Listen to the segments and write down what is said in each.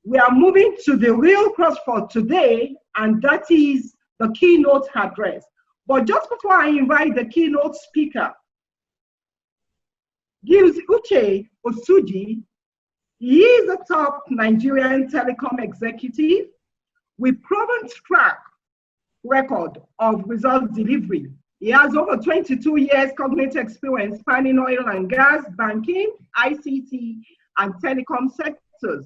We are moving to the real crossroad today, and that is the keynote address. But just before I invite the keynote speaker, gives Uche Osuji. He is a top Nigerian telecom executive with proven track record of result delivery. He has over 22 years cognitive experience spanning oil and gas, banking, ICT, and telecom sectors,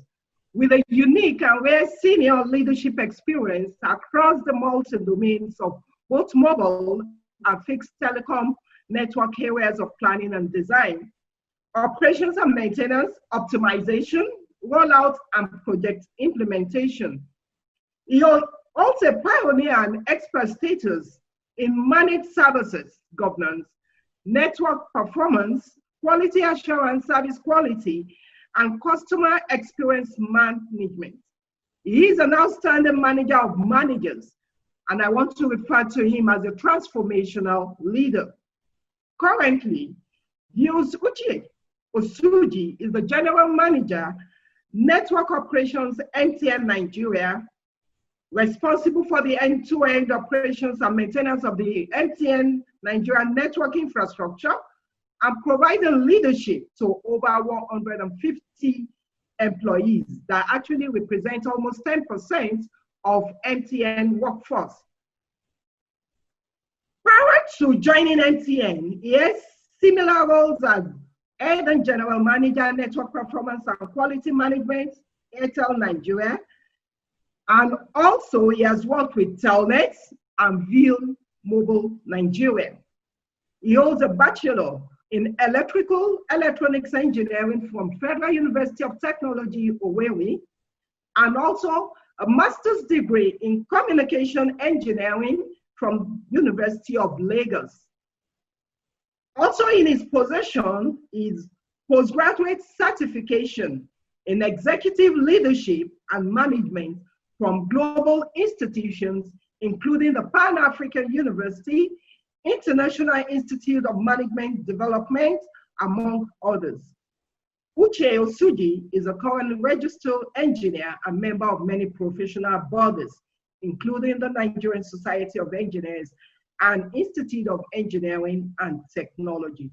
with a unique and rare senior leadership experience across the multi-domains of both mobile and fixed telecom network areas of planning and design, operations and maintenance, optimization, rollout, and project implementation. He also pioneer and expert status in managed services governance, network performance, quality assurance, service quality, and customer experience management. He is an outstanding manager of managers, and I want to refer to him as a transformational leader. Currently, Deus Uche Osuji is the General Manager, Network Operations, MTN Nigeria, responsible for the end-to-end operations and maintenance of the MTN Nigeria network infrastructure, and providing leadership to over 150 employees that actually represent almost 10% of MTN workforce. Prior to joining MTN, he has similar roles as Head and General Manager, Network Performance and Quality Management, Airtel Nigeria, and also he has worked with Telnet and Ville Mobile Nigeria. He holds a Bachelor in Electrical Electronics Engineering from Federal University of Technology, Owerri, and also a master's degree in Communication Engineering from University of Lagos. Also in his possession is postgraduate certification in executive leadership and management from global institutions, including the Pan-African University, International Institute of Management Development, among others. Uche Osuji is a current registered engineer and member of many professional bodies, including the Nigerian Society of Engineers and Institute of Engineering and Technology.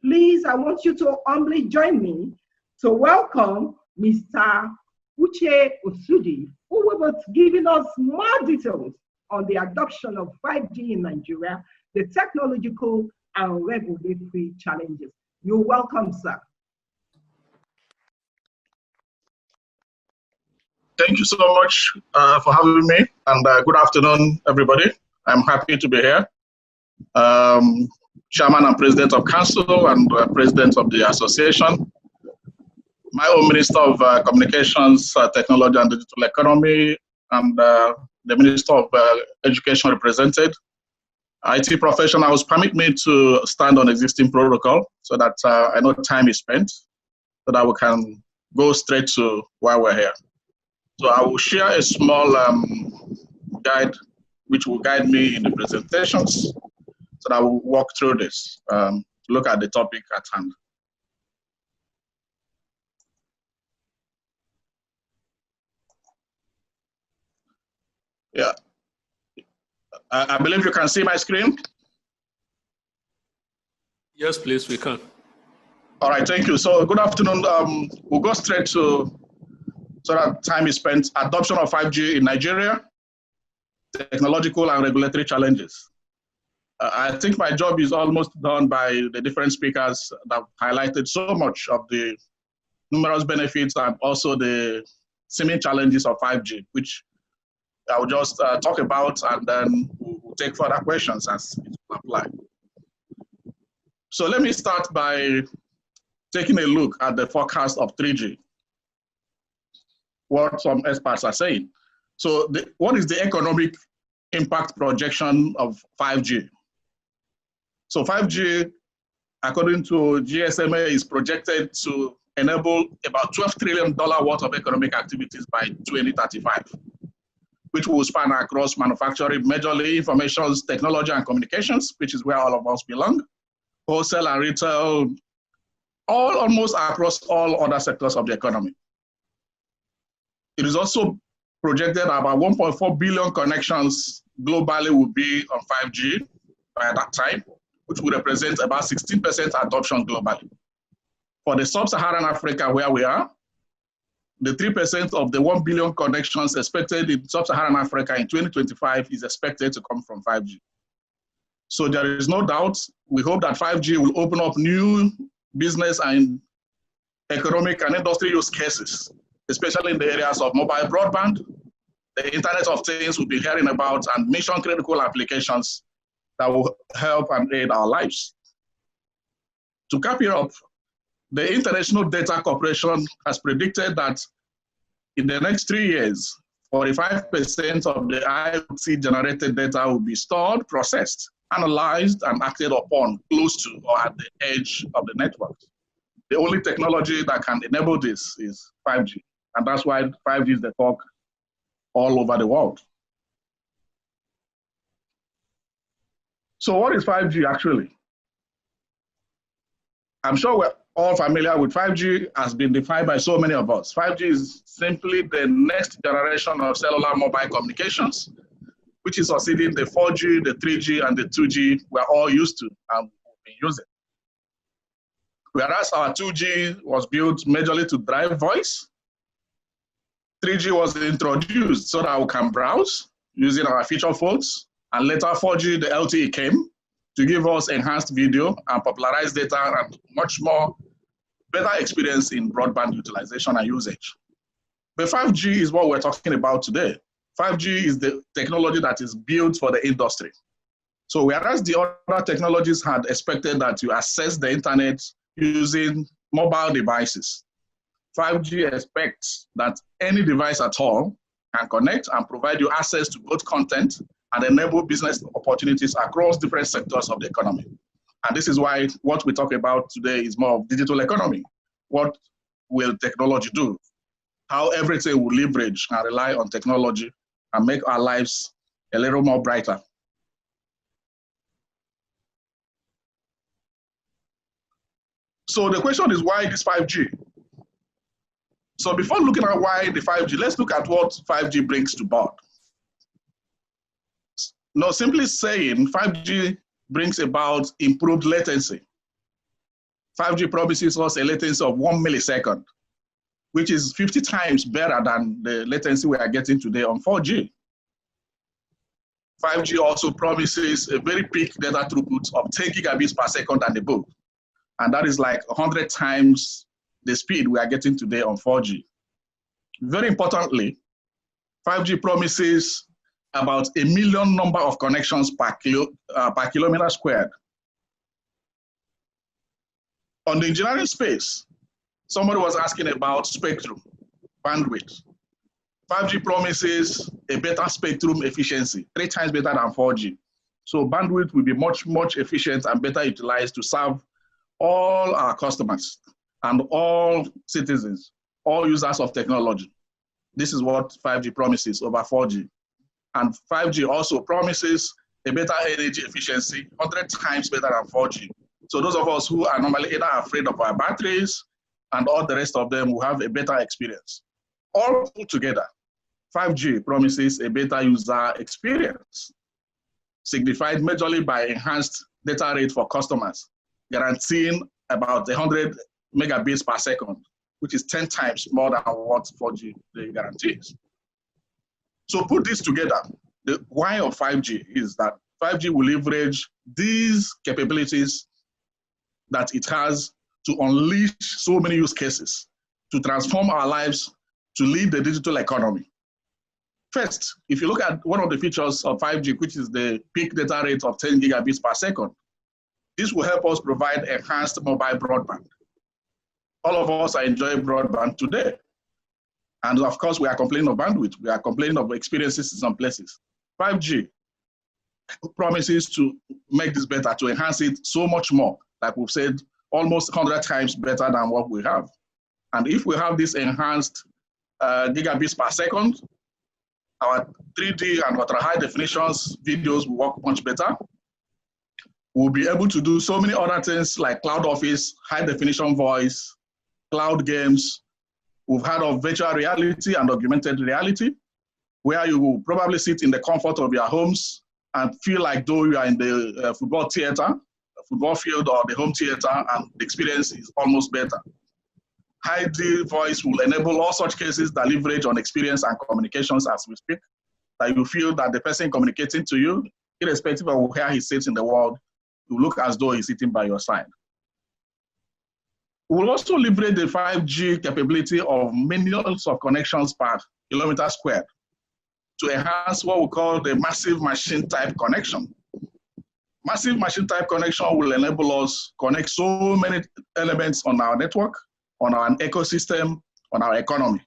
Please, I want you to humbly join me to welcome Mr. Uche Osuji, who will be giving us more details on the adoption of 5G in Nigeria, the technological and regulatory challenges. You're welcome, sir. Thank you so much for having me, and good afternoon, everybody. I'm happy to be here. Chairman and President of Council and President of the Association. My own Minister of Communications, Technology and Digital Economy, and the Minister of Education represented. IT professionals permit me to stand on existing protocol so that I know time is spent, so that we can go straight to why we're here. So I will share a small guide which will guide me in the presentations, so that I will walk through this, look at the topic at hand. Yeah, I believe you can see my screen. Yes, please, we can. All right, thank you. So good afternoon. We'll go straight to, so that time is spent, adoption of 5G in Nigeria, technological and regulatory challenges. I think my job is almost done by the different speakers that highlighted so much of the numerous benefits and also the seeming challenges of 5G, which I will just talk about, and then we'll take further questions as it will apply. So let me start by taking a look at the forecast of 3G, what some experts are saying. So what is the economic impact projection of 5G? So 5G, according to GSMA, is projected to enable about $12 trillion worth of economic activities by 2035, which will span across manufacturing, majorly information technology and communications, which is where all of us belong, wholesale and retail, almost across all other sectors of the economy. It is also projected about 1.4 billion connections globally will be on 5G by that time, which will represent about 16% adoption globally. For the sub-Saharan Africa where we are, the 3% of the 1 billion connections expected in sub-Saharan Africa in 2025 is expected to come from 5G. So there is no doubt, we hope that 5G will open up new business and economic and industry use cases, especially in the areas of mobile broadband, the Internet of Things we'll be hearing about, and mission-critical applications that will help and aid our lives. To cap it up, the International Data Corporation has predicted that in the next 3 years, 45% of the IoT-generated data will be stored, processed, analyzed, and acted upon close to or at the edge of the network. The only technology that can enable this is 5G, and that's why 5G is the talk all over the world. So what is 5G actually? I'm sure we're all familiar with 5G has been defined by so many of us. 5G is simply the next generation of cellular mobile communications, which is succeeding the 4G, the 3G, and the 2G we're all used to and been using. Whereas our 2G was built majorly to drive voice, 3G was introduced so that we can browse using our feature phones, and later 4G, the LTE came to give us enhanced video and popularized data and much more better experience in broadband utilization and usage. But 5G is what we're talking about today. 5G is the technology that is built for the industry. So whereas the other technologies had expected that you access the internet using mobile devices, 5G expects that any device at all can connect and provide you access to both content and enable business opportunities across different sectors of the economy. And this is why what we talk about today is more of digital economy. What will technology do? How everything will leverage and rely on technology and make our lives a little more brighter. So the question is, why this 5G? So before looking at why the 5G, let's look at what 5G brings to board. No, simply saying 5G brings about improved latency. 5G promises us a latency of 1 millisecond, which is 50 times better than the latency we are getting today on 4G. 5G also promises a very peak data throughput of 10 gigabits per second and above. And that is like 100 times the speed we are getting today on 4G. Very importantly, 5G promises about 1 million number of connections per kilometer squared. On the engineering space, somebody was asking about spectrum, bandwidth. 5G promises a better spectrum efficiency, 3 times better than 4G. So bandwidth will be much, much efficient and better utilized to serve all our customers and all citizens, all users of technology. This is what 5G promises over 4G. And 5G also promises a better energy efficiency, 100 times better than 4G. So those of us who are normally either afraid of our batteries and all the rest of them will have a better experience. All put together, 5G promises a better user experience, signified majorly by enhanced data rate for customers, guaranteeing about 100 megabits per second, which is 10 times more than what 4G guarantees. So put this together, the why of 5G is that 5G will leverage these capabilities that it has to unleash so many use cases, to transform our lives, to lead the digital economy. First, if you look at one of the features of 5G, which is the peak data rate of 10 gigabits per second, this will help us provide enhanced mobile broadband. All of us are enjoying broadband today. And of course, we are complaining of bandwidth. We are complaining of experiences in some places. 5G promises to make this better, to enhance it so much more. Like we've said, almost 100 times better than what we have. And if we have this enhanced gigabits per second, our 3D and ultra high definitions videos will work much better. We'll be able to do so many other things like cloud office, high definition voice, cloud games. We've heard of virtual reality and augmented reality, where you will probably sit in the comfort of your homes and feel like though you are in the football theater, football field, or the home theater, and the experience is almost better. High-D voice will enable all such cases that leverage on experience and communications as we speak, that you feel that the person communicating to you, irrespective of where he sits in the world, will look as though he's sitting by your side. We'll also leverage the 5G capability of millions of connections per kilometer squared to enhance what we call the massive machine type connection. Massive machine type connection will enable us connect so many elements on our network, on our ecosystem, on our economy.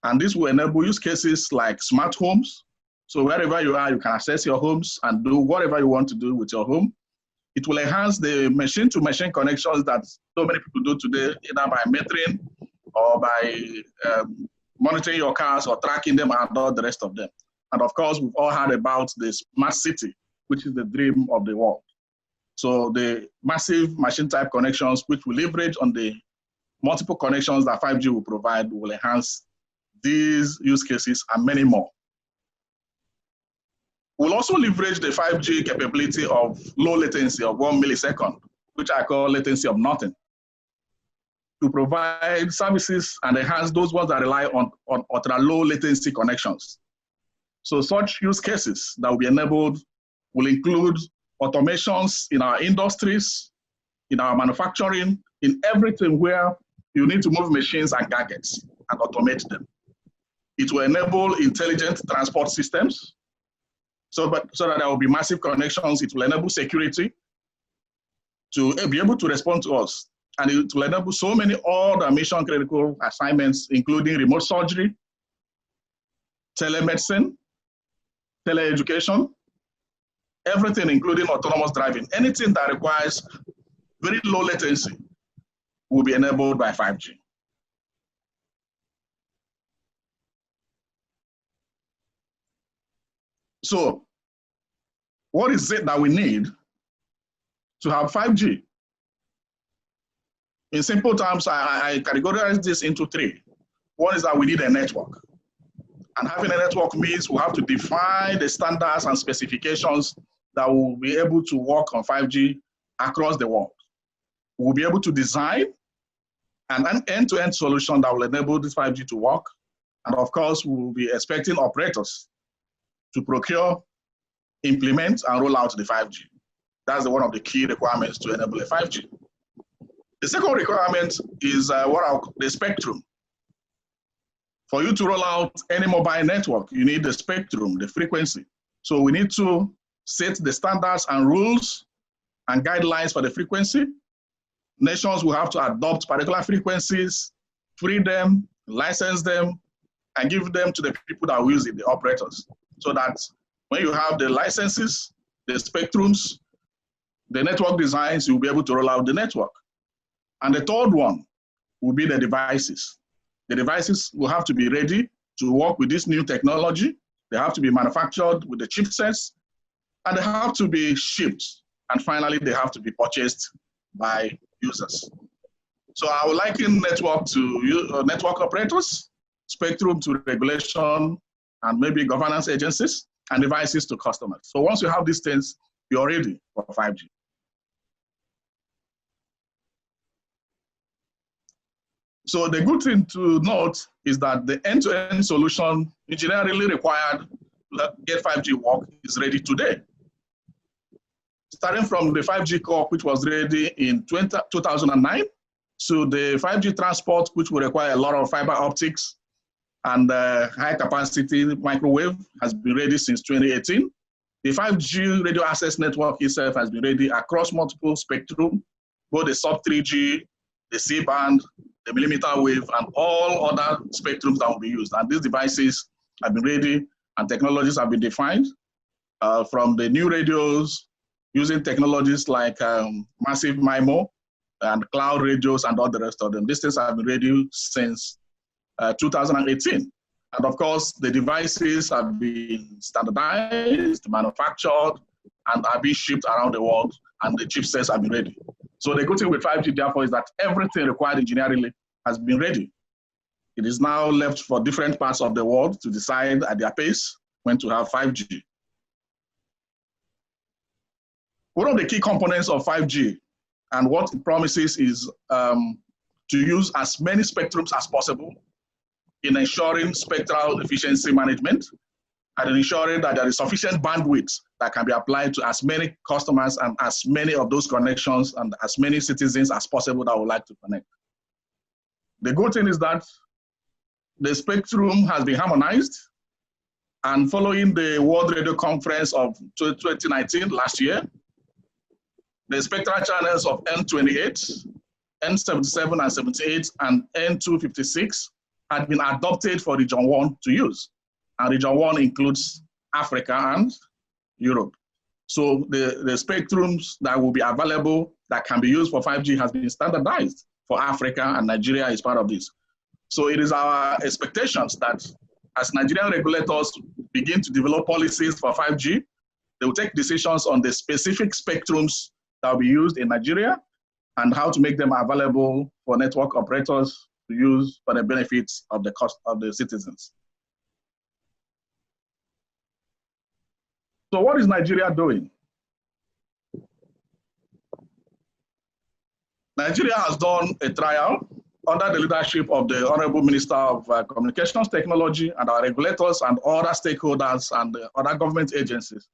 And this will enable use cases like smart homes. So wherever you are, you can access your homes and do whatever you want to do with your home. It will enhance the machine-to-machine connections that so many people do today, either by metering or by monitoring your cars or tracking them and all the rest of them. And of course, we've all heard about the smart city, which is the dream of the world. So the massive machine type connections, which will leverage on the multiple connections that 5G will provide, will enhance these use cases and many more. We'll also leverage the 5G capability of low latency of 1 millisecond, which I call latency of nothing, to provide services and enhance those ones that rely on ultra low latency connections. So such use cases that will be enabled will include automations in our industries, in our manufacturing, in everything where you need to move machines and gadgets and automate them. It will enable intelligent transport systems so that there will be massive connections. It will enable security to be able to respond to us. And it will enable so many other mission critical assignments, including remote surgery, telemedicine, teleeducation, everything, including autonomous driving. Anything that requires very low latency will be enabled by 5G. So, what is it that we need to have 5G? In simple terms, I categorize this into three. One is that we need a network. And having a network means we have to define the standards and specifications that will be able to work on 5G across the world. We'll be able to design an end-to-end solution that will enable this 5G to work. And of course, we'll be expecting operators to procure, implement, and roll out the 5G. That's one of the key requirements to enable a 5G. The second requirement is the spectrum. For you to roll out any mobile network, you need the spectrum, the frequency. So we need to set the standards and rules and guidelines for the frequency. Nations will have to adopt particular frequencies, free them, license them, and give them to the people that will use it, the operators. So that when you have the licenses, the spectrums, the network designs, you'll be able to roll out the network. And the third one will be the devices. The devices will have to be ready to work with this new technology. They have to be manufactured with the chipsets, and they have to be shipped. And finally, they have to be purchased by users. So I would liken network to network operators, spectrum to regulation, and maybe governance agencies, and devices to customers. So once you have these things, you're ready for 5G. So the good thing to note is that the end-to-end solution engineering required to get 5G work is ready today. Starting from the 5G core, which was ready in 2009, to the 5G transport, which will require a lot of fiber optics and high capacity microwave, has been ready since 2018. The 5G radio access network itself has been ready across multiple spectrum, both the sub-3G, the C-band, the millimeter wave, and all other spectrums that will be used. And these devices have been ready and technologies have been defined from the new radios using technologies like massive MIMO and cloud radios and all the rest of them. These things have been ready since 2018. And of course, the devices have been standardized, manufactured, and are being shipped around the world, and the chipsets have been ready. So the good thing with 5G, therefore, is that everything required engineeringly has been ready. It is now left for different parts of the world to decide at their pace when to have 5G. One of the key components of 5G and what it promises is to use as many spectrums as possible in ensuring spectral efficiency management and ensuring that there is sufficient bandwidth that can be applied to as many customers and as many of those connections and as many citizens as possible that would like to connect. The good thing is that the spectrum has been harmonized, and following the World Radio Conference of 2019 last year, the spectral channels of N28, N77 and 78, and N256 had been adopted for Region 1 to use. And Region 1 includes Africa and Europe. So the spectrums that will be available that can be used for 5G has been standardized for Africa, and Nigeria is part of this. So it is our expectations that as Nigerian regulators begin to develop policies for 5G, they will take decisions on the specific spectrums that will be used in Nigeria and how to make them available for network operators to use for the benefits of the cost of the citizens. So what is Nigeria doing? Nigeria has done a trial under the leadership of the Honorable Minister of Communications Technology, and our regulators and other stakeholders and other government agencies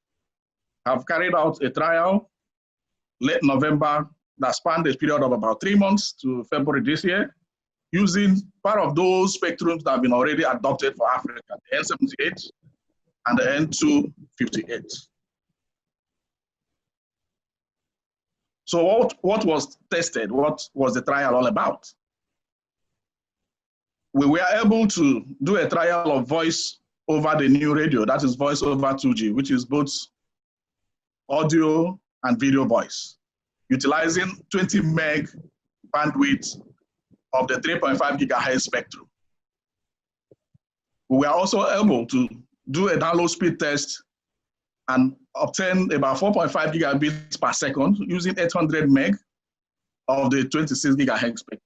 have carried out a trial late November that spanned a period of about 3 months to February this year, using part of those spectrums that have been already adopted for Africa, the N78 and the N258. So what was tested? What was the trial all about? We were able to do a trial of voice over the new radio, that is voice over 2G, which is both audio and video voice, utilizing 20 meg bandwidth of the 3.5 gigahertz spectrum. We were also able to do a download speed test and obtain about 4.5 gigabits per second using 800 meg of the 26 gigahertz spectrum.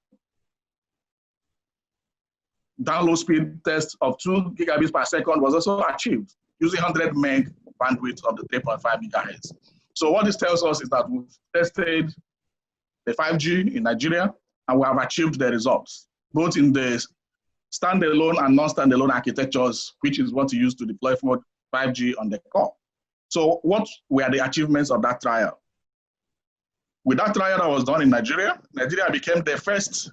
Download speed test of 2 gigabits per second was also achieved using 100 meg bandwidth of the 3.5 gigahertz. So what this tells us is that we've tested the 5G in Nigeria and we have achieved the results, both in the standalone and non-standalone architectures, which is what you use to deploy 5G on the core. So what were the achievements of that trial? With that trial that was done in Nigeria, Nigeria became the first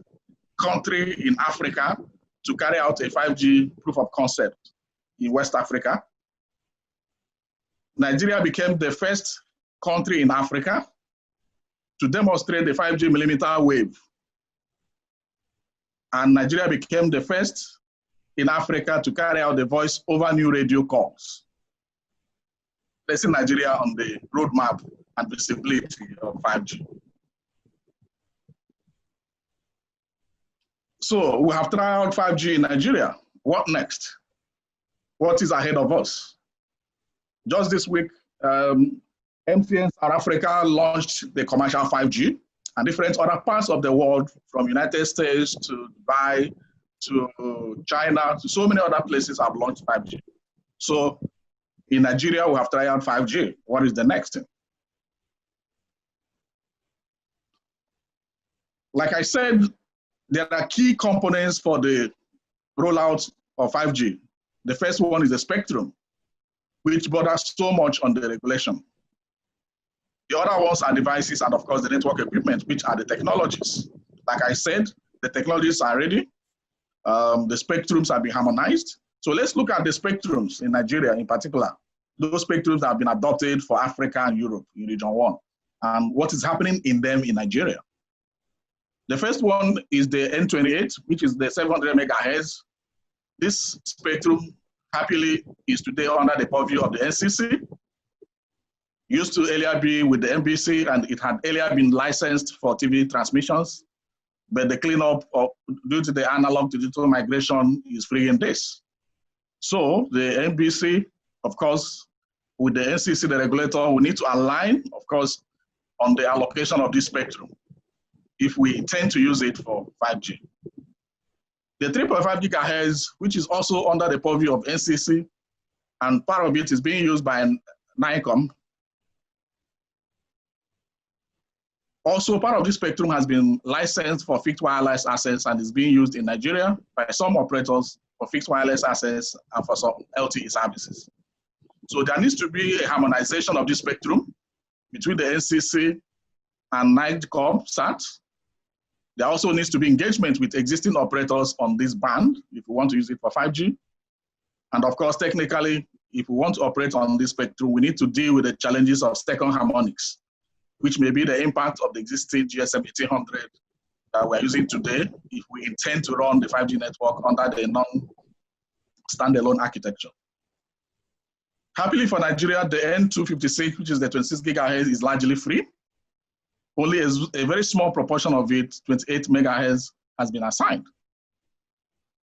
country in Africa to carry out a 5G proof of concept in West Africa. Nigeria became the first country in Africa to demonstrate the 5G millimeter wave. And Nigeria became the first in Africa to carry out the voice over new radio calls, placing Nigeria on the roadmap and visibility of 5G. So we have tried out 5G in Nigeria. What next? What is ahead of us? Just this week, MTN South Africa launched the commercial 5G, and different other parts of the world, from United States to Dubai to China to so many other places, have launched 5G. So in Nigeria, we have tried out 5G. What is the next thing? Like I said, there are key components for the rollout of 5G. The first one is the spectrum, which borders so much on the regulation. The other ones are devices and, of course, the network equipment, which are the technologies. Like I said, the technologies are ready. The spectrums have been harmonized. So let's look at the spectrums in Nigeria in particular, those spectrums that have been adopted for Africa and Europe in Region 1, and what is happening in them in Nigeria. The first one is the N28, which is the 700 megahertz. This spectrum, happily, is today under the purview of the NCC. Used to earlier be with the NBC, and it had earlier been licensed for TV transmissions, but the cleanup due to the analog to digital migration is freeing this. So the NBC, of course, with the NCC, the regulator, we need to align, of course, on the allocation of this spectrum if we intend to use it for 5G. The 3.5 gigahertz, which is also under the purview of NCC, and part of it is being used by NICOM. Also, part of this spectrum has been licensed for fixed wireless access and is being used in Nigeria by some operators for fixed wireless access and for some LTE services. So there needs to be a harmonization of this spectrum between the NCC and NICOM SAT. There also needs to be engagement with existing operators on this band if we want to use it for 5G. And of course, technically, if we want to operate on this spectrum, we need to deal with the challenges of second harmonics, which may be the impact of the existing GSM 1800 that we're using today if we intend to run the 5G network under the non-standalone architecture. Happily for Nigeria, the N256, which is the 26 gigahertz, is largely free. Only a very small proportion of it, 28 megahertz, has been assigned.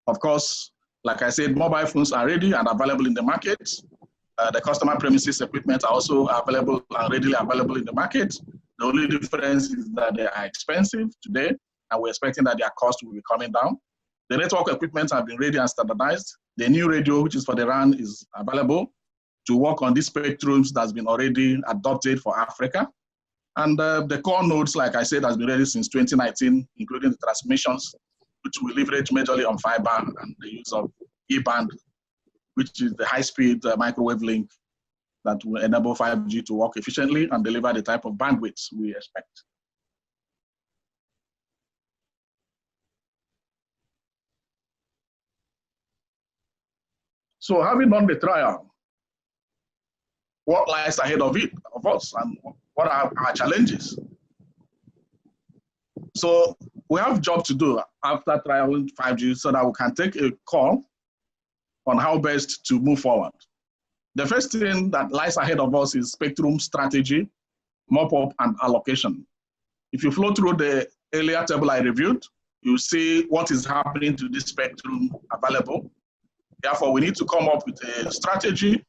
Of course, like I said, mobile phones are ready and available in the market. The customer premises equipment are also available and readily available in the market. The only difference is that they are expensive today, and we're expecting that their cost will be coming down. The network equipment have been ready and standardized. The new radio, which is for the RAN, is available to work on these spectrums that's been already adopted for Africa. And the core nodes, like I said, has been ready since 2019, including the transmissions, which will leverage majorly on fiber and the use of E-band, which is the high-speed microwave link that will enable 5G to work efficiently and deliver the type of bandwidth we expect. So having done the trial, what lies ahead of us, and what are our challenges? So we have a job to do after trialing 5G so that we can take a call on how best to move forward. The first thing that lies ahead of us is spectrum strategy, mop-up, and allocation. If you flow through the earlier table I reviewed, you see what is happening to this spectrum available. Therefore, we need to come up with a strategy,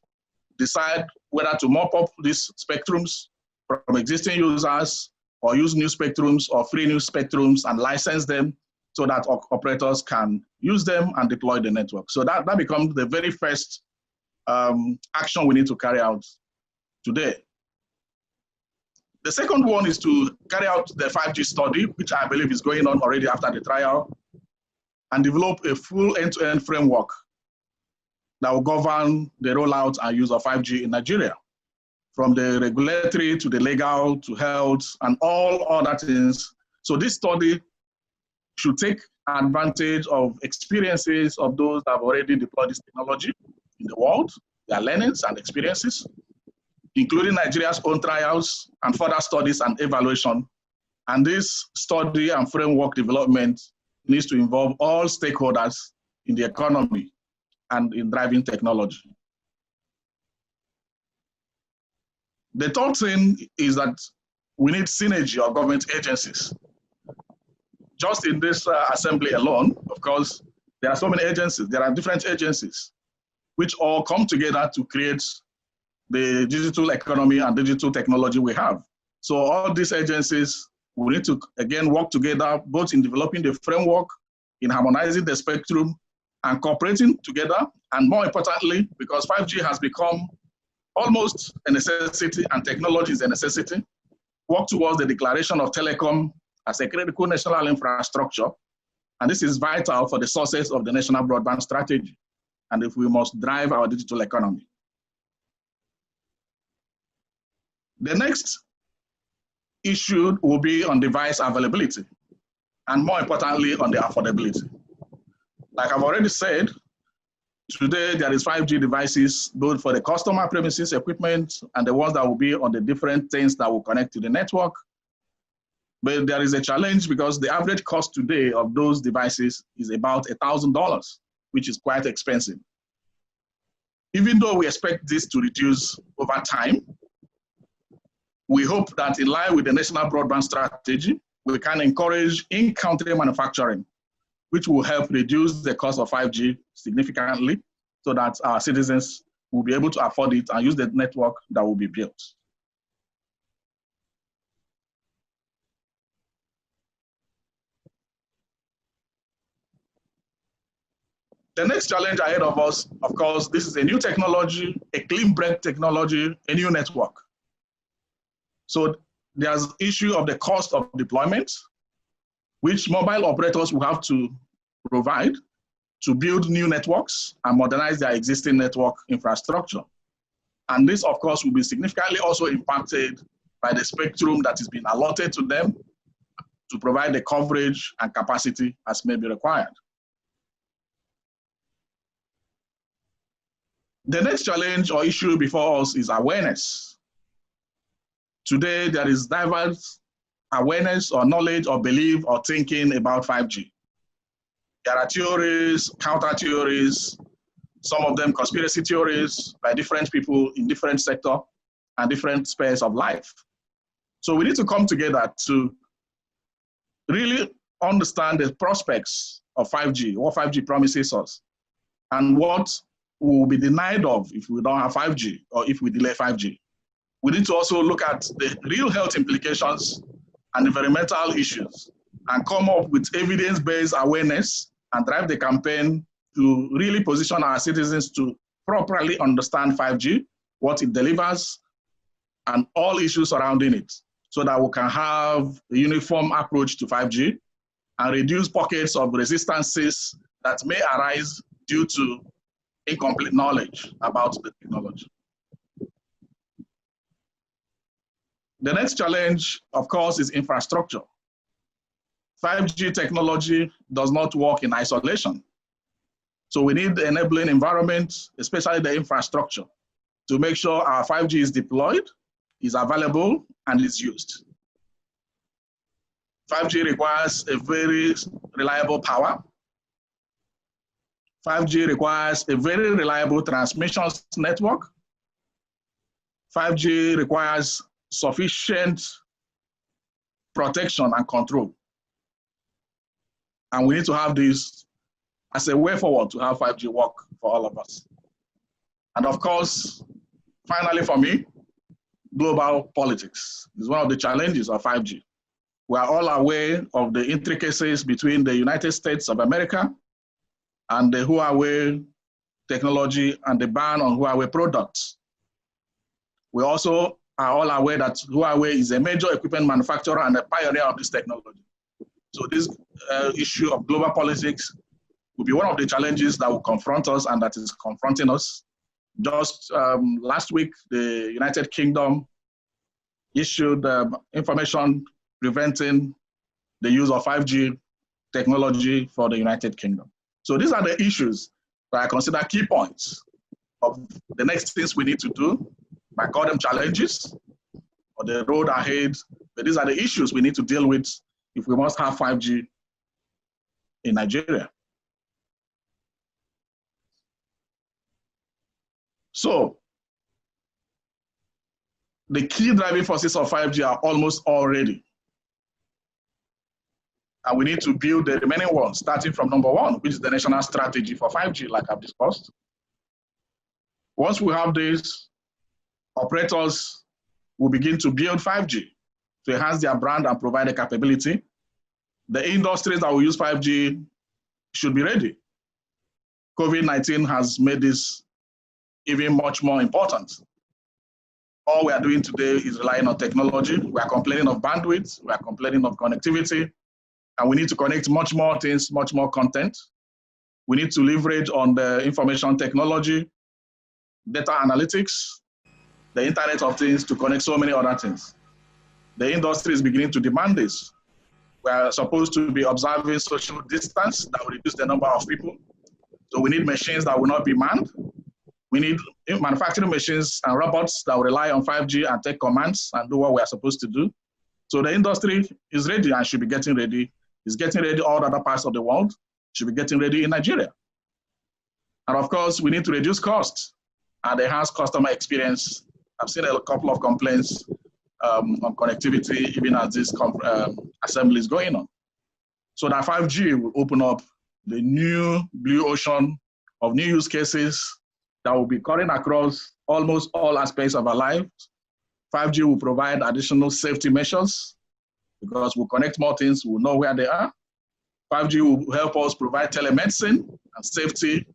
decide whether to mop up these spectrums from existing users or use new spectrums or free new spectrums and license them so that operators can use them and deploy the network. So that becomes the very first action we need to carry out today. The second one is to carry out the 5G study, which I believe is going on already after the trial, and develop a full end-to-end framework that will govern the rollout and use of 5G in Nigeria, from the regulatory to the legal to health and all other things. So this study should take advantage of experiences of those that have already deployed this technology in the world, their learnings and experiences, including Nigeria's own trials and further studies and evaluation. And this study and framework development needs to involve all stakeholders in the economy and in driving technology. The third thing is that we need synergy of government agencies. Just in this assembly alone, of course, there are so many agencies, there are different agencies, which all come together to create the digital economy and digital technology we have. So all these agencies will need to, again, work together, both in developing the framework, in harmonizing the spectrum, and cooperating together, and more importantly, because 5G has become almost a necessity and technology is a necessity, work towards the declaration of telecom as a critical national infrastructure. And this is vital for the success of the national broadband strategy, and if we must drive our digital economy. The next issue will be on device availability, and more importantly, on the affordability. Like I've already said, today there is 5G devices, both for the customer premises equipment and the ones that will be on the different things that will connect to the network. But there is a challenge because the average cost today of those devices is about $1,000, which is quite expensive. Even though we expect this to reduce over time, we hope that in line with the national broadband strategy, we can encourage in-country manufacturing, which will help reduce the cost of 5G significantly so that our citizens will be able to afford it and use the network that will be built. The next challenge ahead of us, of course, this is a new technology, a clean break technology, a new network. So there's issue of the cost of deployment, which mobile operators will have to provide to build new networks and modernize their existing network infrastructure. And this, of course, will be significantly also impacted by the spectrum that is being allotted to them to provide the coverage and capacity as may be required. The next challenge or issue before us is awareness. Today, there is diverse awareness or knowledge or belief or thinking about 5G. There are theories, counter theories, some of them conspiracy theories by different people in different sectors and different spheres of life. So we need to come together to really understand the prospects of 5G, what 5G promises us, and what we will be denied of if we don't have 5G or if we delay 5G. We need to also look at the real health implications and environmental issues and come up with evidence-based awareness and drive the campaign to really position our citizens to properly understand 5G, what it delivers, and all issues surrounding it, so that we can have a uniform approach to 5G and reduce pockets of resistances that may arise due to incomplete knowledge about the technology. The next challenge, of course, is infrastructure. 5G technology does not work in isolation. So we need the enabling environment, especially the infrastructure, to make sure our 5G is deployed, is available, and is used. 5G requires a very reliable power. 5G requires a very reliable transmission network. 5G requires sufficient protection and control. And we need to have this as a way forward to have 5G work for all of us. And of course, finally for me, global politics is one of the challenges of 5G. We are all aware of the intricacies between the United States of America and the Huawei technology and the ban on Huawei products. We also are all aware that Huawei is a major equipment manufacturer and a pioneer of this technology. So this issue of global politics will be one of the challenges that will confront us and that is confronting us. Just last week, the United Kingdom issued information preventing the use of 5G technology for the United Kingdom. So these are the issues that I consider key points of the next things we need to do. I call them challenges or the road ahead, but these are the issues we need to deal with if we must have 5G in Nigeria. So the key driving forces of 5G are almost all ready. And we need to build the remaining ones, starting from number one, which is the national strategy for 5G, like I've discussed. Once we have this, operators will begin to build 5G to enhance their brand and provide the capability. The industries that will use 5G should be ready. COVID-19 has made this even much more important. All we are doing today is relying on technology. We are complaining of bandwidth, we are complaining of connectivity, and we need to connect much more things, much more content. We need to leverage on the information technology, data analytics, the Internet of Things to connect so many other things. The industry is beginning to demand this. We are supposed to be observing social distance that will reduce the number of people. So we need machines that will not be manned. We need manufacturing machines and robots that will rely on 5G and take commands and do what we are supposed to do. So the industry is ready and should be getting ready. It's getting ready all other parts of the world, should be getting ready in Nigeria. And of course, we need to reduce costs and enhance customer experience. I've seen a couple of complaints on connectivity, even as this assembly is going on. So that 5G will open up the new blue ocean of new use cases that will be cutting across almost all aspects of our lives. 5G will provide additional safety measures because we'll connect more things, we'll know where they are. 5G will help us provide telemedicine and safety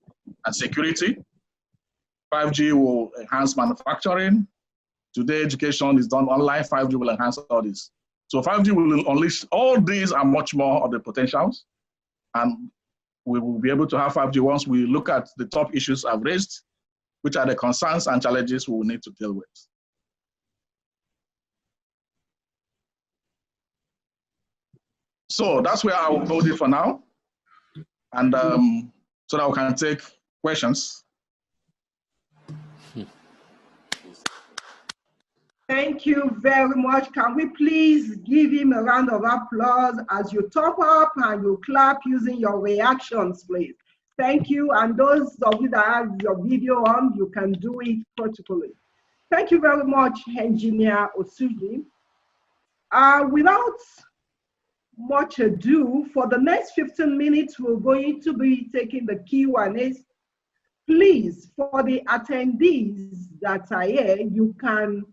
and security. 5G will enhance manufacturing. Today, education is done online. 5G will enhance all this. So 5G will unleash all these and much more of the potentials. And we will be able to have 5G once we look at the top issues I've raised, which are the concerns and challenges we will need to deal with. So that's where I will hold it for now. And so that we can take questions. Thank you very much. Can we please give him a round of applause as you top up and you clap using your reactions, please. Thank you. And those of you that have your video on, you can do it protocolly. Thank you very much, Engineer Osuji. Without much ado, for the next 15 minutes, we're going to be taking the Q&As. Please, for the attendees that are here, you can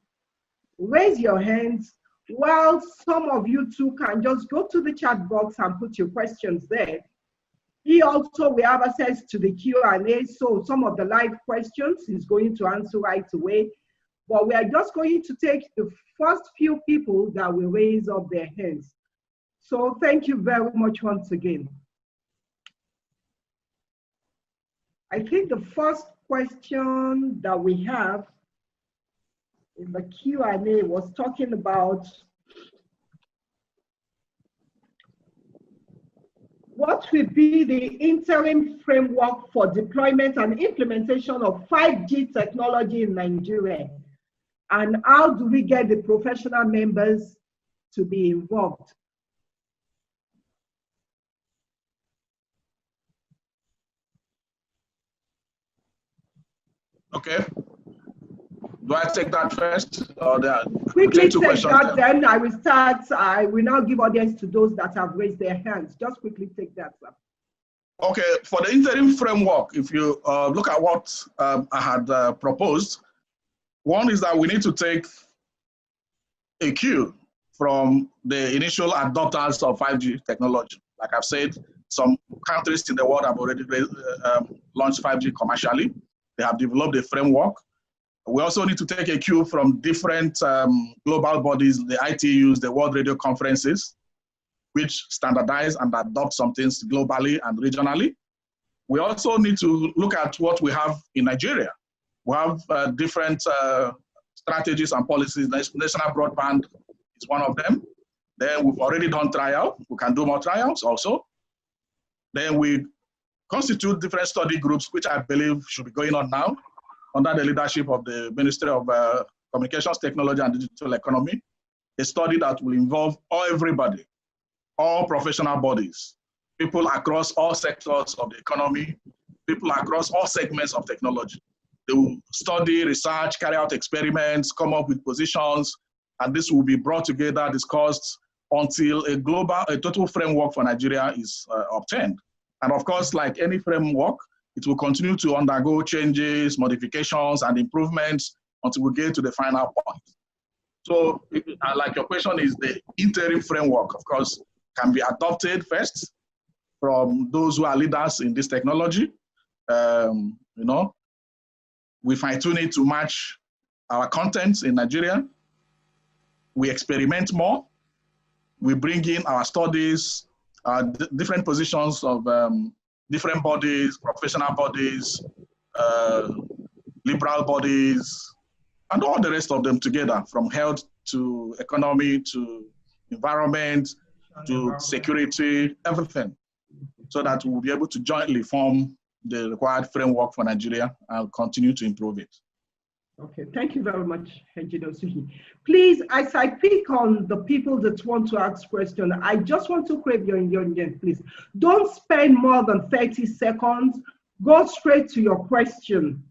raise your hands, while some of you too can just go to the chat box and put your questions there. We also have access to the Q&A, so some of the live questions is going to answer right away. But we are just going to take the first few people that will raise up their hands. So thank you very much once again. I think the first question that we have in the Q&A was talking about what will be the interim framework for deployment and implementation of 5G technology in Nigeria, and how do we get the professional members to be involved? Okay. Do I take that first? Or quickly take that, then I will start. I will now give audience to those that have raised their hands. Just quickly take that, sir. Okay, for the interim framework, if you look at what I had proposed, one is that we need to take a cue from the initial adopters of 5G technology. Like I've said, some countries in the world have already launched 5G commercially. They have developed a framework. We also need to take a cue from different global bodies, the ITUs, the World Radio Conferences, which standardize and adopt some things globally and regionally. We also need to look at what we have in Nigeria. We have different strategies and policies. National broadband is one of them. Then we've already done trial. We can do more trials also. Then we constitute different study groups, which I believe should be going on now, under the leadership of the Ministry of Communications, Technology and Digital Economy, a study that will involve everybody, all professional bodies, people across all sectors of the economy, people across all segments of technology. They will study, research, carry out experiments, come up with positions, and this will be brought together, discussed until a total framework for Nigeria is obtained. And of course, like any framework, it will continue to undergo changes, modifications, and improvements until we get to the final point. So, like your question is, the interim framework, of course, can be adopted first from those who are leaders in this technology. We fine-tune it to match our contents in Nigeria. We experiment more. We bring in our studies, different positions of different bodies, professional bodies, liberal bodies, and all the rest of them together, from health to economy to environment to security, everything, so that we'll be able to jointly form the required framework for Nigeria and continue to improve it. Okay, thank you very much, Engineer Osuji. Please, as I pick on the people that want to ask questions, I just want to crave your indulgence, please. Don't spend more than 30 seconds. Go straight to your question.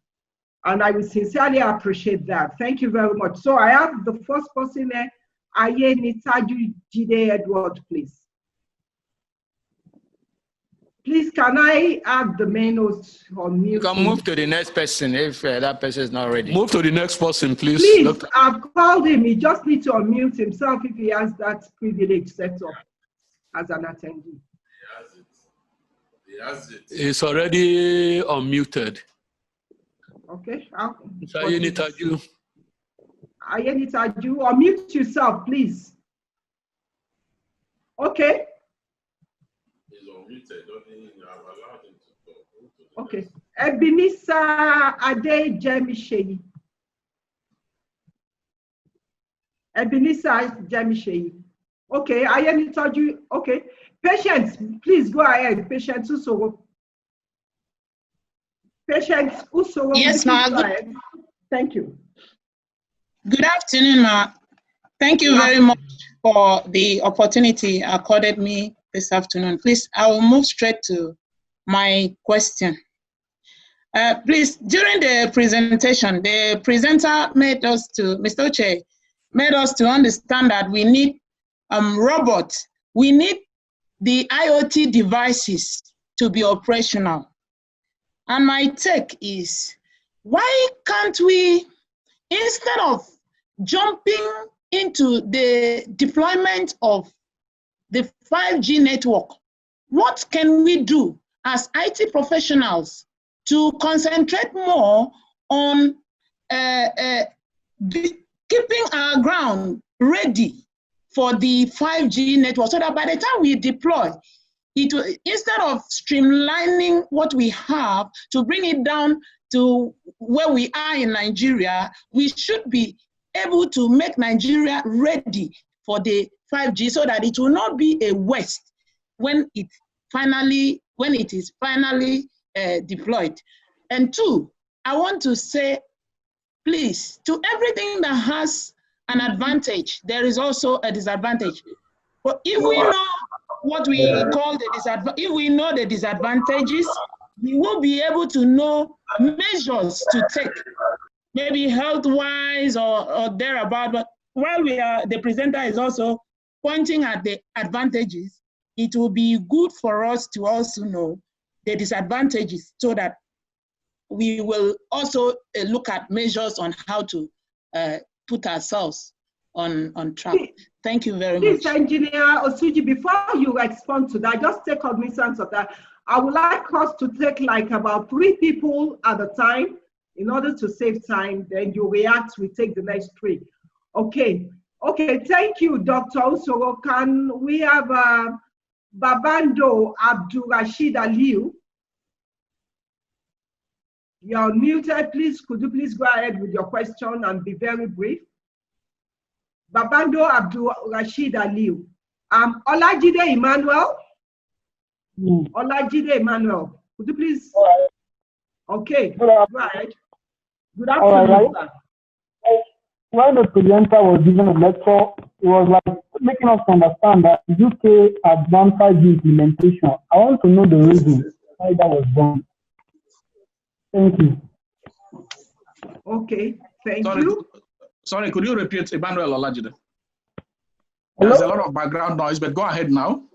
And I will sincerely appreciate that. Thank you very much. So I have the first person there, Aye Nitaju Jide Edward, please. Please, can I have the main host on mute? You can move to the next person if that person is not ready. Move to the next person, please. Please, I've called him. He just needs to unmute himself if he has that privilege set up as an attendee. It's already unmuted. Okay. Ayenitaju. Ayenitaju, unmute yourself, please. Okay. He's unmuted. I've allowed him to talk. Okay. Ebenezer Adejemiseyi. Ebenezer Adejemiseyi. Okay, Ayenitaju. Okay. Patience, please go ahead. Patience Usoro. Patience Usoro. Yes, ma'am. Thank you. Good afternoon, ma. Thank you very much for the opportunity accorded me this afternoon. Please, I will move straight to my question. Please, during the presentation, the presenter made us to, Mr. Uche, made us to understand that we need robots. We need the IoT devices to be operational. And my take is, why can't we, instead of jumping into the deployment of the 5G network, what can we do as IT professionals to concentrate more on keeping our ground ready for the 5G network, so that by the time we deploy, instead of streamlining what we have to bring it down to where we are in Nigeria, we should be able to make Nigeria ready for the 5G so that it will not be a waste when it is finally deployed. And two, I want to say, please, to everything that has an advantage, there is also a disadvantage. But if we know what we call the disadvantage, if we know the disadvantages, we will be able to know measures to take, maybe health-wise or thereabout. But while the presenter is also pointing at the advantages, it will be good for us to also know the disadvantages so that we will also look at measures on how to put ourselves on track. Thank you very much. Please, Engineer Osuji, before you respond to that, just take cognizance of that. I would like us to take like about 3 people at a time in order to save time. Then you react, we take the next 3. Okay. Okay, thank you, Dr. Usoro. Can we have Babando Abdurrashid Aliu? You're muted, please. Could you please go ahead with your question and be very brief? Babando Abdurrashid Aliu. Olajide Emmanuel. Olajide Emmanuel. Could you please? Okay, go ahead. Good afternoon, sir. When the presenter was giving a lecture, it was like making us understand that UK advanced 5G implementation. I want to know the reason why that was done. Thank you. Okay, thank you. Sorry, could you repeat, Emmanuel Olajide? Hello? There's a lot of background noise, but go ahead now.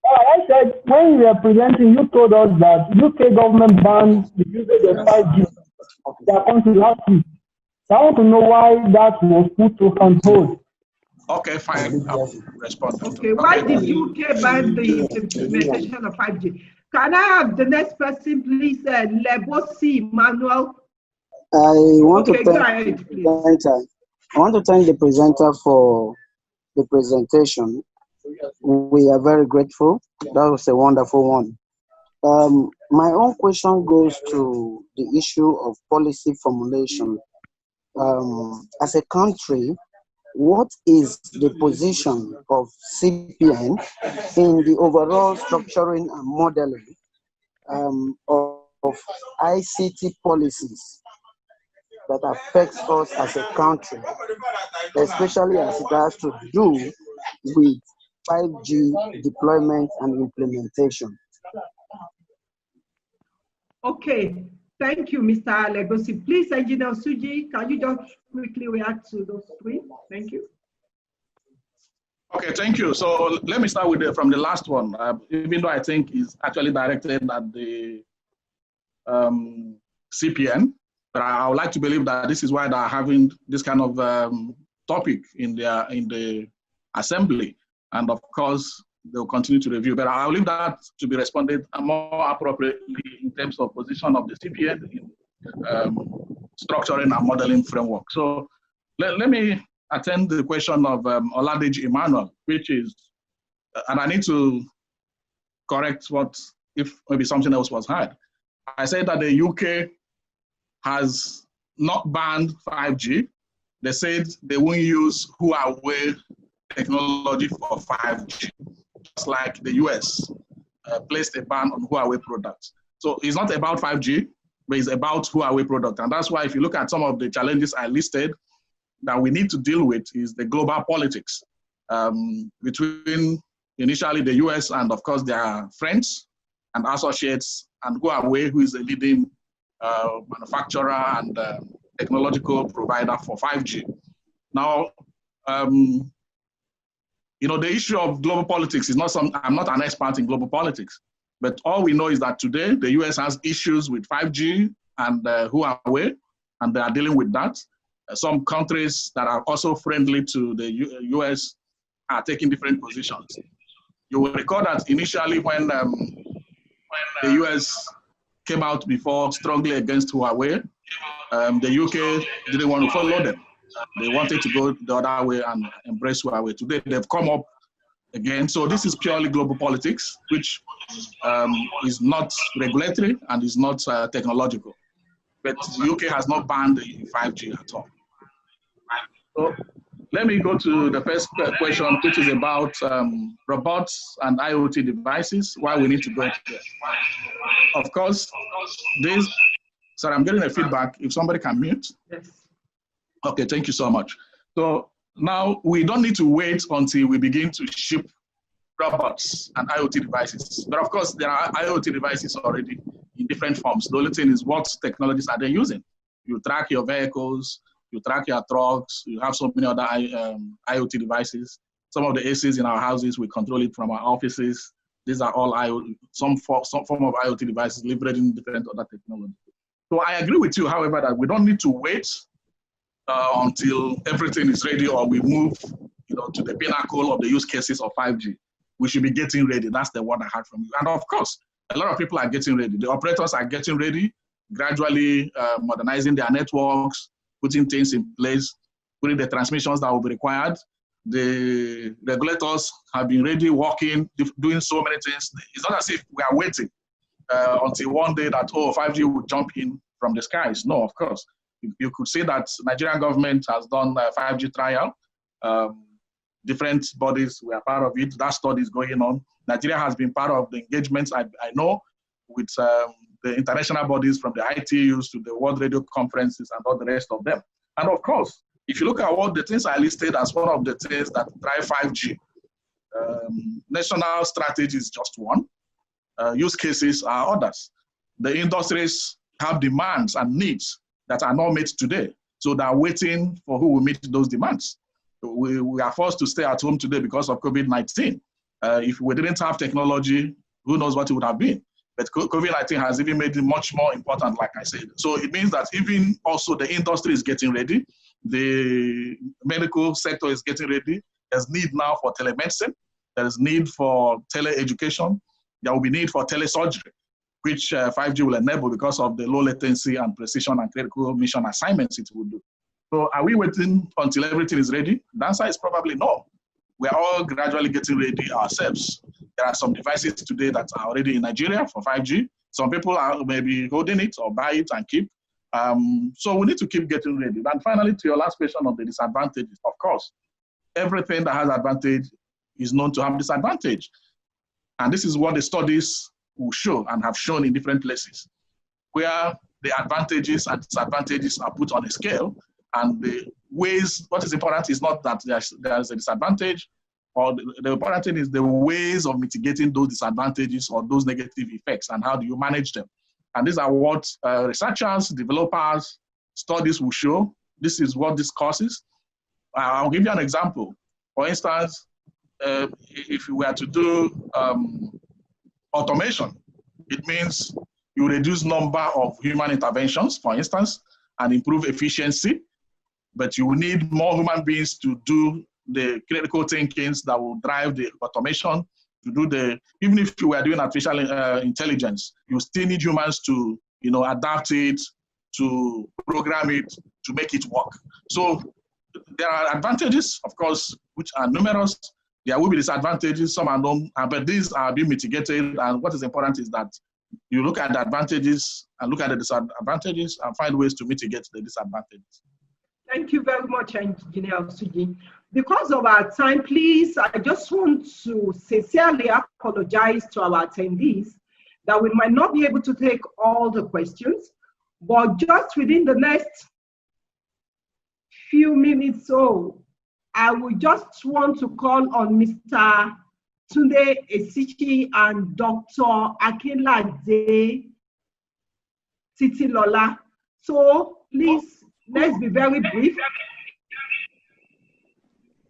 I said, when you were presenting, you told us that UK government banned the usage of 5G. They are coming last week. So I want to know why that was put on hold. Okay, fine. I'll respond. Okay, why did UK ban the implementation of 5G? Can I have the next person, please? Lebosi Emmanuel. I want to thank the presenter for the presentation. We are very grateful. That was a wonderful one. My own question goes to the issue of policy formulation. As a country, what is the position of CPN in the overall structuring and modeling of ICT policies that affects us as a country, especially as it has to do with 5G deployment and implementation? Okay, thank you, Mr. Legosi. Please, Engineer Osuji, can you just quickly react to those 3? Thank you. Okay, thank you. So let me start with from the last one, even though I think is actually directed at the CPN, but I would like to believe that this is why they're having this kind of topic in the assembly. And of course, they'll continue to review. But I'll leave that to be responded more appropriately in terms of position of the CPN in structuring and modeling framework. So let me attend the question of Oladeji Emmanuel, which is, and I need to correct what, if maybe something else was heard. I said that the UK has not banned 5G. They said they won't use Huawei technology for 5G, just like the US placed a ban on Huawei products. So it's not about 5G, but it's about Huawei product. And that's why if you look at some of the challenges I listed that we need to deal with is the global politics between initially the US and of course their friends and associates, and Huawei, who is a leading manufacturer and technological provider for 5G. Now, you know, the issue of global politics is not some, I'm not an expert in global politics, but all we know is that today the US has issues with 5G and Huawei, and they are dealing with that. Some countries that are also friendly to the US are taking different positions. You will recall that initially when the US came out before strongly against Huawei, the UK didn't want to follow them. They wanted to go the other way and embrace Huawei. Today they've come up again. So this is purely global politics, which is not regulatory and is not technological. But the UK has not banned the 5G at all. So let me go to the first question, which is about robots and IoT devices, why we need to go there. Of course, this, sorry, I'm getting a feedback. If somebody can mute. Yes. Okay, thank you so much. So now we don't need to wait until we begin to ship robots and IoT devices. But of course, there are IoT devices already in different forms. The only thing is what technologies are they using? You track your vehicles, you track your trucks, you have so many other IoT devices. Some of the ACs in our houses, we control it from our offices. These are all IoT, some form of IoT devices leveraging different other technologies. So I agree with you, however, that we don't need to wait until everything is ready or we move, you know, to the pinnacle of the use cases of 5G. We should be getting ready. That's the word I heard from you. And of course, a lot of people are getting ready. The operators are getting ready, gradually modernizing their networks, putting things in place, putting the transmissions that will be required. The regulators have been ready, working, doing so many things. It's not as if we are waiting until one day that, oh, 5G will jump in from the skies. No, of course. You could say that Nigerian government has done a 5G trial. Different bodies were part of it. That study is going on. Nigeria has been part of the engagements, I know, with the international bodies from the ITUs to the World Radio Conferences and all the rest of them. And of course, if you look at all the things I listed as one of the things that drive 5G, national strategy is just one. Use cases are others. The industries have demands and needs that are not met today. So they're waiting for who will meet those demands. We are forced to stay at home today because of COVID-19. If we didn't have technology, who knows what it would have been. But COVID-19 has even made it much more important, like I said. So it means that even also the industry is getting ready. The medical sector is getting ready. There's need now for telemedicine. There's need for tele-education. There will be need for telesurgery, which 5G will enable because of the low latency and precision and critical mission assignments it will do. So are we waiting until everything is ready? The answer is probably no. We are all gradually getting ready ourselves. There are some devices today that are already in Nigeria for 5G. Some people are maybe holding it or buy it and keep. So we need to keep getting ready. And finally, to your last question of the disadvantages, of course, everything that has advantage is known to have disadvantage. And this is what the studies will show and have shown in different places, where the advantages and disadvantages are put on a scale. And the ways, what is important is not that there's a disadvantage, or the important thing is the ways of mitigating those disadvantages or those negative effects, and how do you manage them. And these are what researchers, developers, studies will show. This is what this causes. I'll give you an example. For instance, if you were to do automation, it means you reduce number of human interventions, for instance, and improve efficiency. But you will need more human beings to do the critical thinkings that will drive the automation to do even if you were doing artificial intelligence, you still need humans to, adapt it, to program it, to make it work. So there are advantages, of course, which are numerous. There will be disadvantages, some are known, but these are being mitigated. And what is important is that you look at the advantages and look at the disadvantages and find ways to mitigate the disadvantages. Thank you very much, Engineer Osuji. Because of our time, please, I just want to sincerely apologize to our attendees that we might not be able to take all the questions, but just within the next few minutes or I would just want to call on Mr. Tunde Esichi and Dr. Akinlade Titilola. So please, let's be very brief.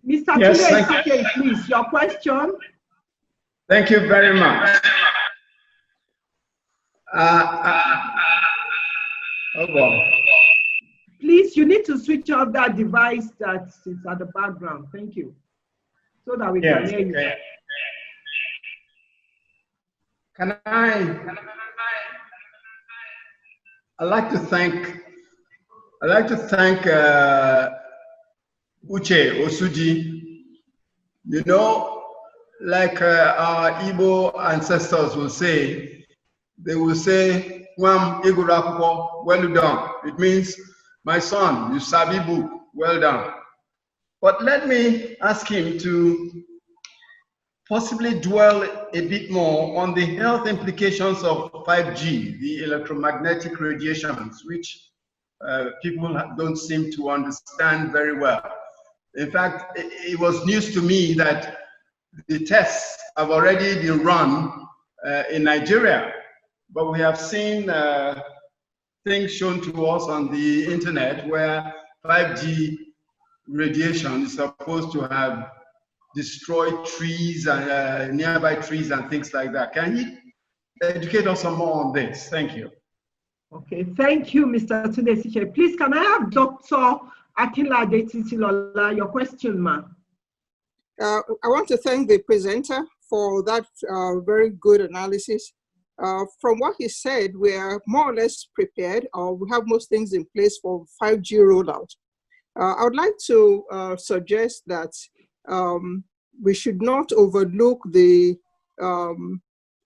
Mr. Yes, Tunde Esichi, please, your question. Thank you very much. Please, you need to switch off that device that is at the background. Thank you. So that we can hear you. Okay. I'd like to thank Uche Osuji. You know, like our Igbo ancestors will say, they will say, "Wam Igurapo, well done." It means, my son, you sabi book, well done. But let me ask him to possibly dwell a bit more on the health implications of 5G, the electromagnetic radiations, which people don't seem to understand very well. In fact, it was news to me that the tests have already been run in Nigeria, but we have seen things shown to us on the internet where 5G radiation is supposed to have destroyed trees and nearby trees and things like that. Can you educate us some more on this? Thank you. Okay, thank you, Mr. Tunde Esichi. Please, can I have Dr. Akinlade Titilola, your question, ma'am? I want to thank the presenter for that very good analysis. From what he said, we are more or less prepared, or we have most things in place for 5G rollout. I would like to suggest that we should not overlook the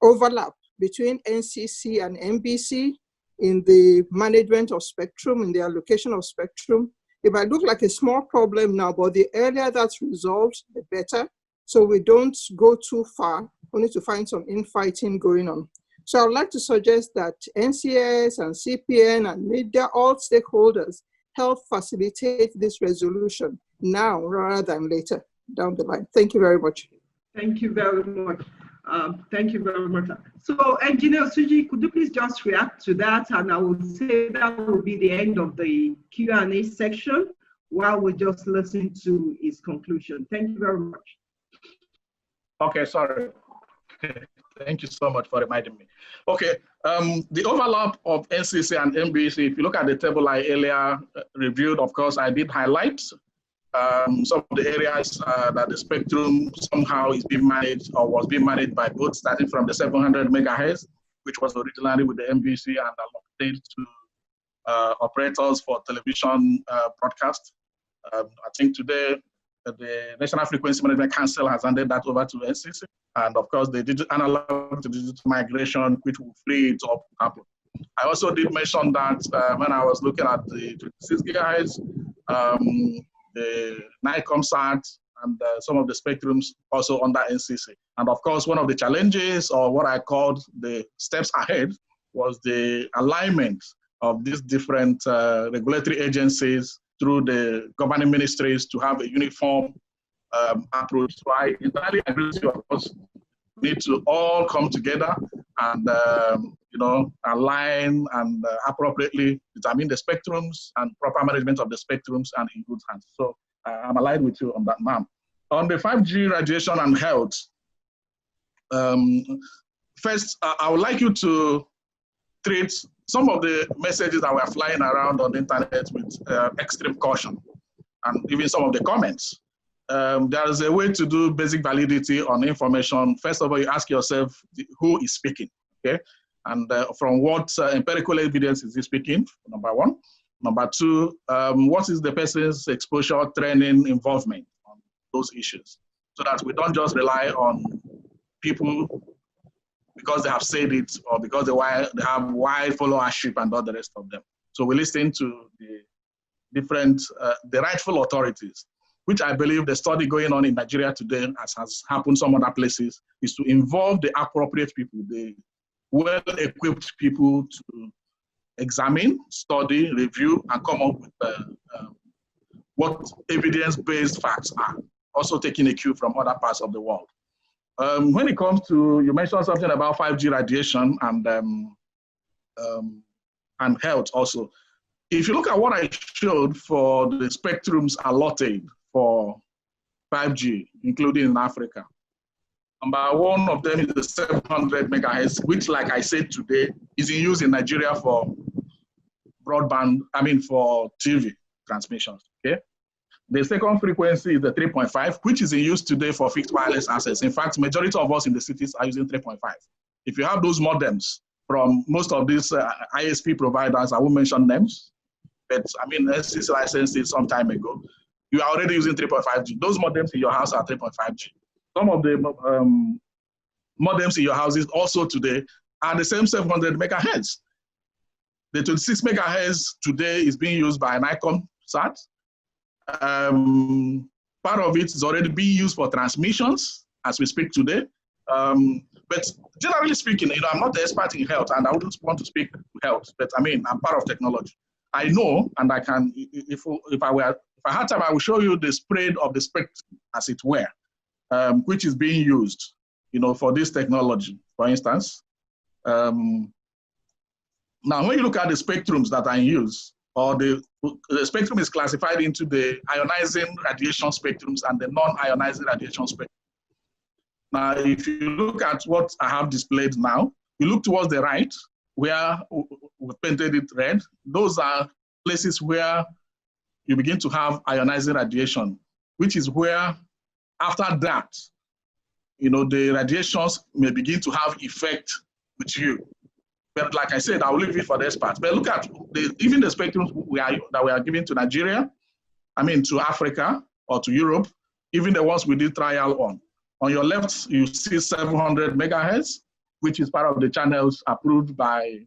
overlap between NCC and NBC in the management of spectrum, in the allocation of spectrum. It might look like a small problem now, but the earlier that's resolved, the better. So we don't go too far, only to find some infighting going on. So I would like to suggest that NCS and CPN and media, all stakeholders, help facilitate this resolution now rather than later down the line. Thank you very much. Thank you very much. Thank you very much. So, Engineer Osuji, could you please just react to that? And I will say that will be the end of the Q&A section while we just listen to his conclusion. Thank you very much. Okay, sorry. Thank you so much for reminding me. Okay, the overlap of NCC and NBC, if you look at the table I earlier reviewed, of course, I did highlight some of the areas that the spectrum somehow is being managed or was being managed by both, starting from the 700 megahertz, which was originally with the NBC and allocated to operators for television broadcast. I think today the National Frequency Management Council has handed that over to NCC. And of course, the analog to digital migration, which will free it up. I also did mention that when I was looking at the 26 gigahertz, the NICOMSAT and some of the spectrums also under NCC. And of course, one of the challenges, or what I called the steps ahead, was the alignment of these different regulatory agencies through the governing ministries to have a uniform approach. So I entirely agree with you. Of course, we need to all come together and align and appropriately determine the spectrums and proper management of the spectrums and in good hands. So I'm aligned with you on that, ma'am. On the 5G radiation and health, first, I would like you to treat some of the messages that were flying around on the internet with extreme caution, and even some of the comments. there is a way to do basic validity on information. First of all, you ask yourself who is speaking, okay? And from what empirical evidence is he speaking, number one. Number two, what is the person's exposure, training, involvement on those issues? So that we don't just rely on people because they have said it or because they have wide followership and all the rest of them. So we listen to the different, the rightful authorities, which I believe the study going on in Nigeria today, as has happened some other places, is to involve the appropriate people, the well-equipped people to examine, study, review, and come up with what evidence-based facts are, also taking a cue from other parts of the world. When it comes to, you mentioned something about 5G radiation and health also. If you look at what I showed for the spectrums allotted for 5G, including in Africa, number one of them is the 700 megahertz, which, like I said today, is in use in Nigeria for broadband, for TV transmissions, okay? The second frequency is the 3.5, which is in use today for fixed wireless access. In fact, majority of us in the cities are using 3.5. If you have those modems from most of these ISP providers, I won't mention names, but SC's licensed it some time ago, you are already using 3.5G. Those modems in your house are 3.5G. Some of the modems in your houses also today are the same 700 megahertz. The 26 megahertz today is being used by an ICOM SAT. Part of it is already being used for transmissions as we speak today. But generally speaking, I'm not the expert in health and I wouldn't want to speak health, but I'm part of technology. I know, and I can, if I had time, I will show you the spread of the spectrum, as it were, which is being used, for this technology, for instance. Now, when you look at the spectrums that are in use, or the spectrum is classified into the ionizing radiation spectrums and the non-ionizing radiation spectrum. Now, if you look at what I have displayed now, you look towards the right, where we painted it red. Those are places where you begin to have ionizing radiation, which is where, after that, the radiations may begin to have effect with you. But like I said, I will leave it for the experts. But look at even the spectrum that we are giving to Nigeria, to Africa or to Europe, even the ones we did trial on. On your left, you see 700 megahertz, which is part of the channels approved by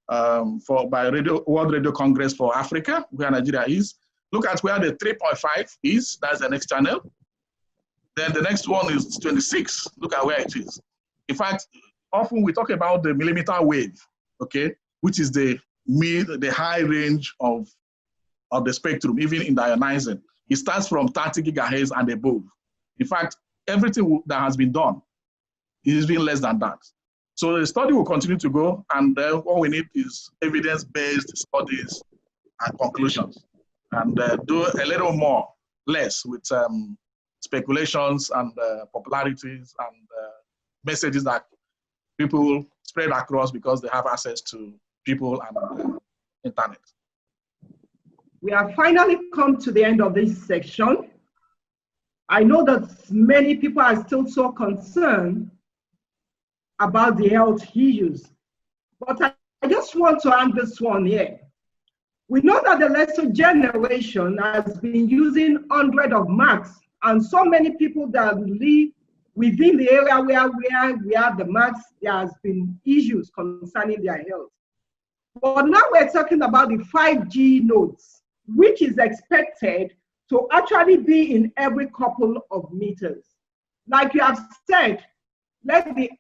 World Radio Congress for Africa, where Nigeria is. Look at where the 3.5 is, that's the next channel. Then the next one is 26, look at where it is. In fact, often we talk about the millimeter wave, okay, which is the high range of the spectrum, even in the ionizing. It starts from 30 gigahertz and above. In fact, everything that has been done is being less than that. So the study will continue to go, and all we need is evidence-based studies and conclusions, and do a little more, less with speculations and popularities and messages that people spread across because they have access to people and internet. We have finally come to the end of this section. I know that many people are still so concerned about the health issues, but I just want to add this one here. We know that the lesser generation has been using hundreds of masks, and so many people that live within the area where we have the masks, there has been issues concerning their health. But now we're talking about the 5G nodes, which is expected to actually be in every couple of meters. Like you have said, let the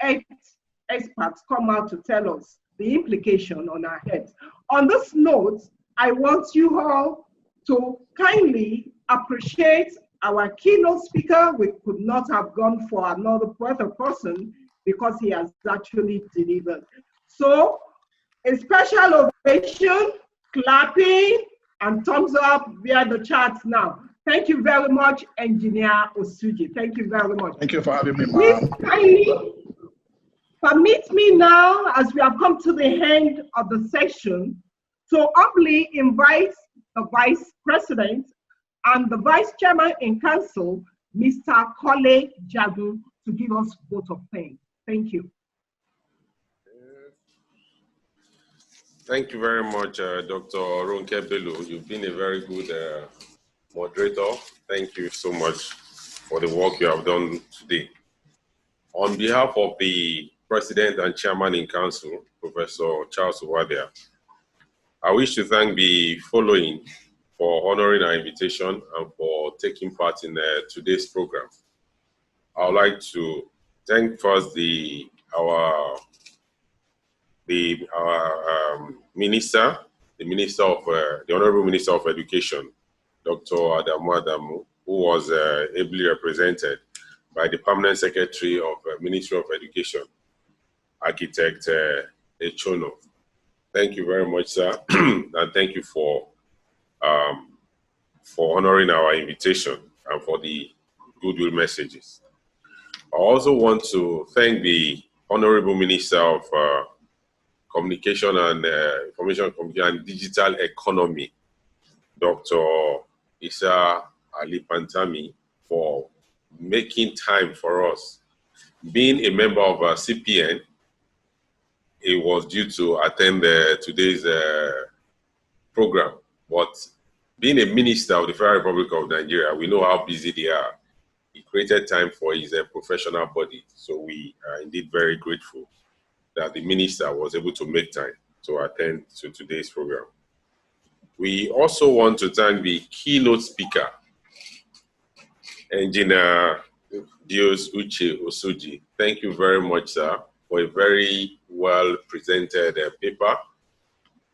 experts come out to tell us the implication on our heads. On this note, I want you all to kindly appreciate our keynote speaker. We could not have gone for another person because he has actually delivered. So a special ovation, clapping, and thumbs up via the chat now. Thank you very much, Engineer Osuji. Thank you very much. Thank you for having me, Please kindly permit me now, as we have come to the end of the session, to humbly invite the Vice President and the Vice Chairman in Council, Mr. Kole Jagun, to give us vote of thanks. Thank you. Thank you very much, Dr. Ronke Bello. You've been a very good moderator. Thank you so much for the work you have done today. On behalf of the President and Chairman in Council, Professor Charles Owadia, I wish to thank the following for honoring our invitation and for taking part in today's program. I would like to thank first our Minister, the Honorable Minister of Education, Dr. Adamu Adamu, who was ably represented by the Permanent Secretary of Ministry of Education, Architect Echono. Thank you very much, sir, and thank you for honoring our invitation and for the goodwill messages. I also want to thank the Honorable Minister of Communication and Information and Digital Economy, Dr. Isa Ali Pantami, for making time for us. Being a member of CPN, it was due to attend today's program, but being a minister of the Federal Republic of Nigeria, we know how busy they are. He created time for his professional body, so we are indeed very grateful that the minister was able to make time to attend to today's program. We also want to thank the keynote speaker, Engineer Deus Uche Osuji. Thank you very much, sir, for a very well presented paper.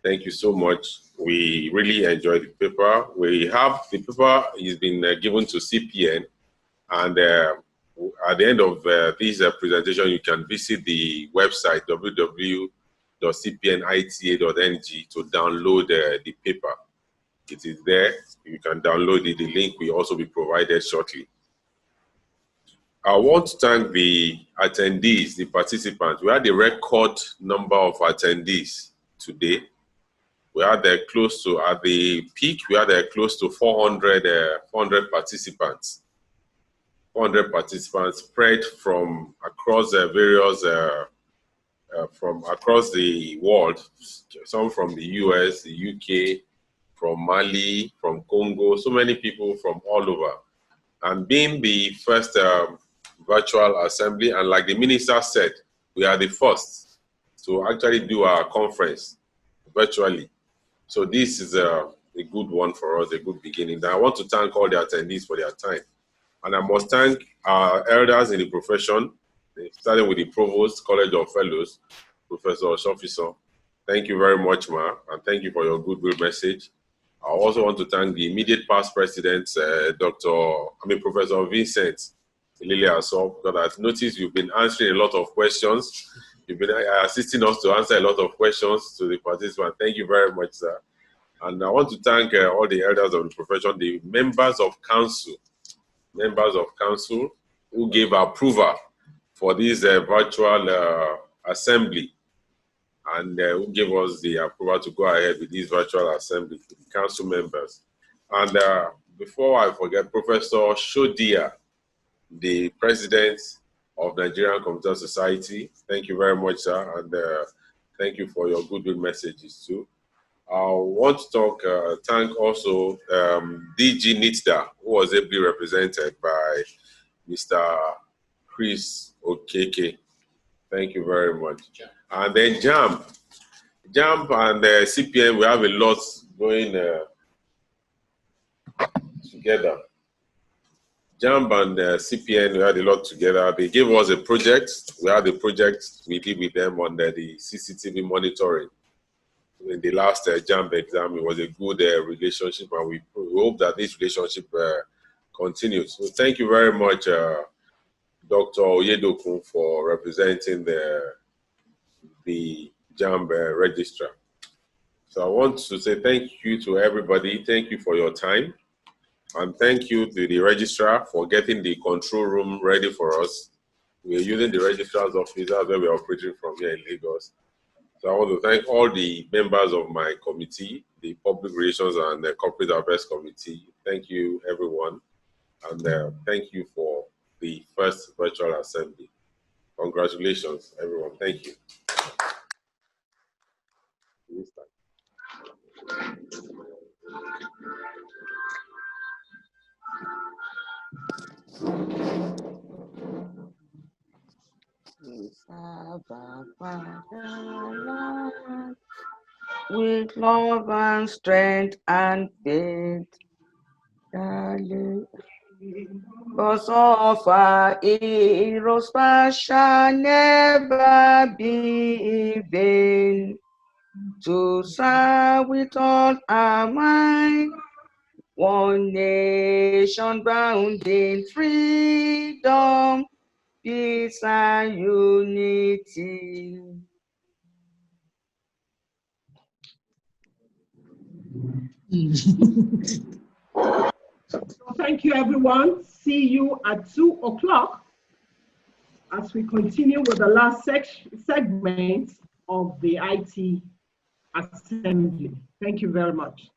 Thank you so much. We really enjoyed the paper. The paper has been given to CPN, and at the end of this presentation, you can visit the website www.cpnita.ng to download the paper. It is there. You can download it. The link will also be provided shortly. I want to thank the attendees, the participants. We had a record number of attendees today. We had close to, at the peak, we had close to 400 participants. 400 participants spread from across various, from across the world, some from the US, the UK, from Mali, from Congo, so many people from all over. And being the first virtual assembly, and like the minister said, we are the first to actually do our conference virtually. So this is a good one for us, a good beginning. And I want to thank all the attendees for their time. And I must thank our elders in the profession, starting with the Provost, College of Fellows, Professor Shofison. Thank you very much, ma, and thank you for your goodwill message. I also want to thank the immediate past presidents, Professor Vincent Lilia Asop, because I've noticed you've been answering a lot of questions. You've been assisting us to answer a lot of questions to the participants. Thank you very much, sir. And I want to thank all the elders of the profession, the members of council who gave approval for this virtual assembly, and who gave us the approval to go ahead with this virtual assembly, the council members. And before I forget, Professor Shodia, the president of Nigerian Computer Society, thank you very much, sir, and thank you for your goodwill messages too. I want to thank also DG NITDA, who was ably represented by Mr. Chris Okeke. Thank you very much. And then JAMP and CPN, we have a lot going together. JAMP and CPN, we had a lot together. They gave us a project. We had a project we did with them on the CCTV monitoring. In the last JAMP exam, it was a good relationship, and we hope that this relationship continues. So thank you very much, Dr. Oyedokun, for representing the JAMP registrar. So I want to say thank you to everybody. Thank you for your time. And thank you to the registrar for getting the control room ready for us. We are using the registrar's office as where we are operating from here in Lagos. So I want to thank all the members of my committee, the Public Relations and the Corporate Affairs Committee. Thank you, everyone. And thank you for the first virtual assembly. Congratulations, everyone. Thank you. With love and strength and faith, darling. Cause of our heroes shall never be in vain. To serve with all our might, one nation bound in freedom, peace and unity. Thank you, everyone. See you at 2 o'clock as we continue with the last segment of the IT assembly. Thank you very much.